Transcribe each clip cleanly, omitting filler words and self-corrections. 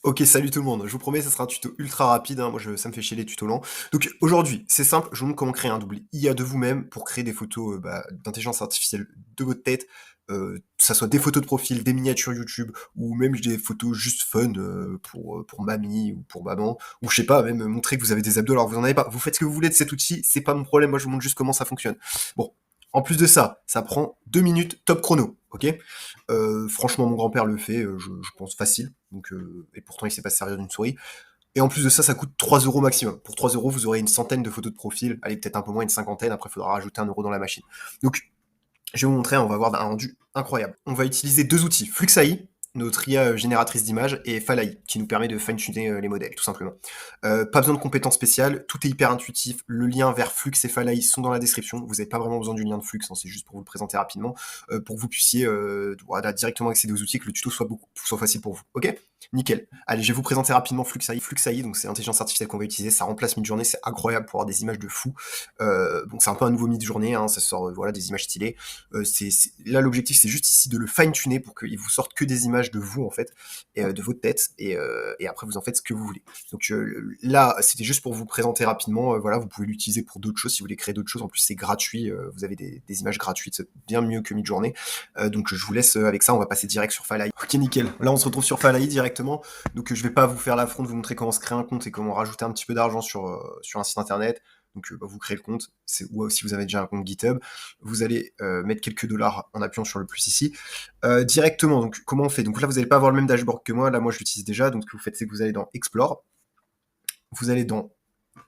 Ok, salut tout le monde. Je vous promets, ça sera un tuto ultra rapide, hein. Moi, ça me fait chier les tutos lents. Donc aujourd'hui, c'est simple, je vous montre comment créer un double IA de vous-même pour créer des photos d'intelligence artificielle de votre tête, que ça soit des photos de profil, des miniatures YouTube, ou même des photos juste fun pour mamie ou pour maman, ou je sais pas, même montrer que vous avez des abdos alors que vous en avez pas. Vous faites ce que vous voulez de cet outil, c'est pas mon problème, moi je vous montre juste comment ça fonctionne. Bon, en plus de ça, ça prend 2 minutes top chrono, ok. Franchement, mon grand-père le fait, je pense facile. Donc, et pourtant, il sait pas se servir d'une souris. Et en plus de ça, ça coûte 3 euros maximum. Pour 3 euros, vous aurez une centaine de photos de profil. Allez, peut-être un peu moins, une cinquantaine. Après, il faudra rajouter 1 euro dans la machine. Donc, je vais vous montrer, on va avoir un rendu incroyable. On va utiliser deux outils, FluxAI, notre IA génératrice d'images, et Falai, qui nous permet de fine-tuner les modèles, tout simplement. Pas besoin de compétences spéciales, tout est hyper intuitif. Le lien vers Flux et Falai sont dans la description. Vous n'avez pas vraiment besoin du lien de Flux, hein, c'est juste pour vous le présenter rapidement, pour que vous puissiez voilà, directement accéder aux outils, que le tuto soit facile pour vous. Ok. Nickel. Allez, je vais vous présenter rapidement FluxAI. FluxAI, donc c'est l'intelligence artificielle qu'on va utiliser. Ça remplace Midjourney, c'est incroyable pour avoir des images de fou. Donc c'est un peu un nouveau Midjourney, hein, ça sort voilà des images stylées. Là, l'objectif, c'est juste ici de le fine-tuner pour qu'il vous sorte que des images de vous, en fait, et de votre tête, et après, vous en faites ce que vous voulez. Donc là, c'était juste pour vous présenter rapidement. Voilà, vous pouvez l'utiliser pour d'autres choses si vous voulez créer d'autres choses. En plus, c'est gratuit. Vous avez des images gratuites, c'est bien mieux que Midjourney. Donc je vous laisse avec ça. On va passer direct sur Falai. Ok, nickel. Là, on se retrouve sur Falai directement. Donc je vais pas vous faire l'affront de vous montrer comment se créer un compte et comment rajouter un petit peu d'argent sur un site internet. Donc vous créez le compte, ou si vous avez déjà un compte GitHub, vous allez mettre quelques dollars en appuyant sur le plus ici. Directement, donc comment on fait? Donc là, vous n'allez pas avoir le même dashboard que moi, là moi je l'utilise déjà, donc ce que vous faites, c'est que vous allez dans Explore, vous allez dans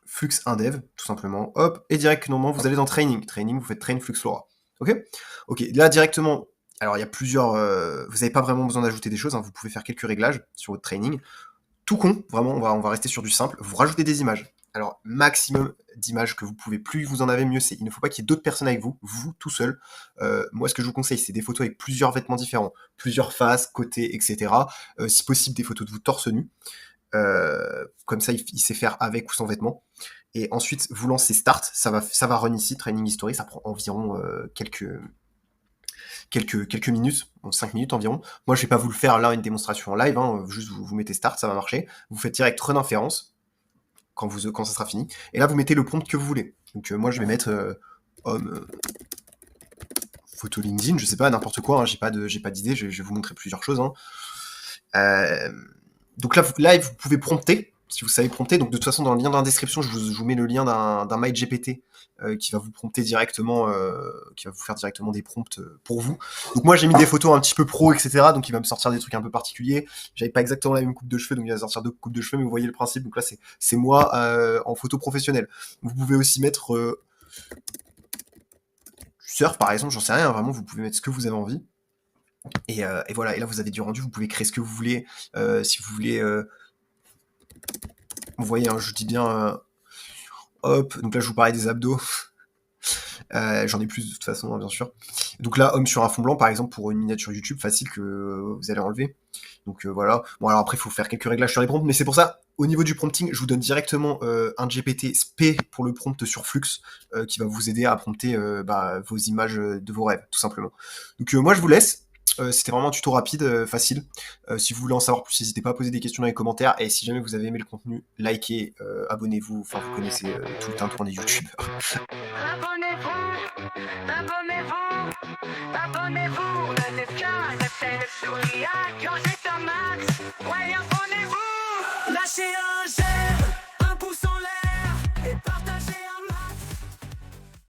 Flux Indev, tout simplement, hop, et directement, vous allez dans Training. Training, vous faites Train Fluxflora. Ok. Ok, là directement, alors il y a plusieurs... vous n'avez pas vraiment besoin d'ajouter des choses, hein, vous pouvez faire quelques réglages sur votre training. Tout con, vraiment, on va rester sur du simple, vous rajoutez des images. Alors, maximum d'images que vous pouvez, plus vous en avez, mieux c'est. Il ne faut pas qu'il y ait d'autres personnes avec vous tout seul. Moi, ce que je vous conseille, c'est des photos avec plusieurs vêtements différents, plusieurs faces, côtés, etc. Si possible, des photos de vous torse nu. Comme ça, il sait faire avec ou sans vêtements. Et ensuite, vous lancez Start, ça va run ici, Training History, ça prend environ quelques minutes, 5 minutes environ. Moi, je vais pas vous le faire là, une démonstration en live, hein, juste vous mettez Start, ça va marcher. Vous faites direct Run Inférence, quand ça sera fini. Et là, vous mettez le prompt que vous voulez. Donc moi, je vais mettre homme photo LinkedIn, je sais pas, n'importe quoi, hein, j'ai pas d'idée, je vais vous montrer plusieurs choses. Hein. Donc là, vous pouvez prompter, si vous savez prompter. Donc de toute façon, dans le lien dans la description, je vous mets le lien d'un MyGPT qui va vous prompter directement, qui va vous faire directement des prompts pour vous. Donc moi, j'ai mis des photos un petit peu pro, etc. Donc il va me sortir des trucs un peu particuliers. J'avais pas exactement la même coupe de cheveux, donc il va sortir deux coupes de cheveux, mais vous voyez le principe. Donc là, c'est moi en photo professionnelle. Vous pouvez aussi mettre surf, par exemple, j'en sais rien. Vraiment, vous pouvez mettre ce que vous avez envie. Et voilà, et là vous avez du rendu, vous pouvez créer ce que vous voulez, si vous voulez, vous voyez, hein, je dis bien, hop, donc là je vous parlais des abdos, j'en ai plus de toute façon, hein, bien sûr. Donc là, homme sur un fond blanc, par exemple, pour une miniature YouTube, facile que vous allez enlever. Donc voilà, bon alors après il faut faire quelques réglages sur les prompts, mais c'est pour ça, au niveau du prompting, je vous donne directement un GPT SP pour le prompt sur Flux, qui va vous aider à prompter vos images de vos rêves, tout simplement. Donc moi je vous laisse. C'était vraiment un tuto rapide, facile. Si vous voulez en savoir plus, n'hésitez pas à poser des questions dans les commentaires. Et si jamais vous avez aimé le contenu, likez, abonnez-vous. Enfin, vous connaissez tout le tintouin des youtubeurs. Abonnez-vous, abonnez-vous, abonnez-vous. Le cœur, le souris, quand c'est un max. Ouais, abonnez-vous. Lâchez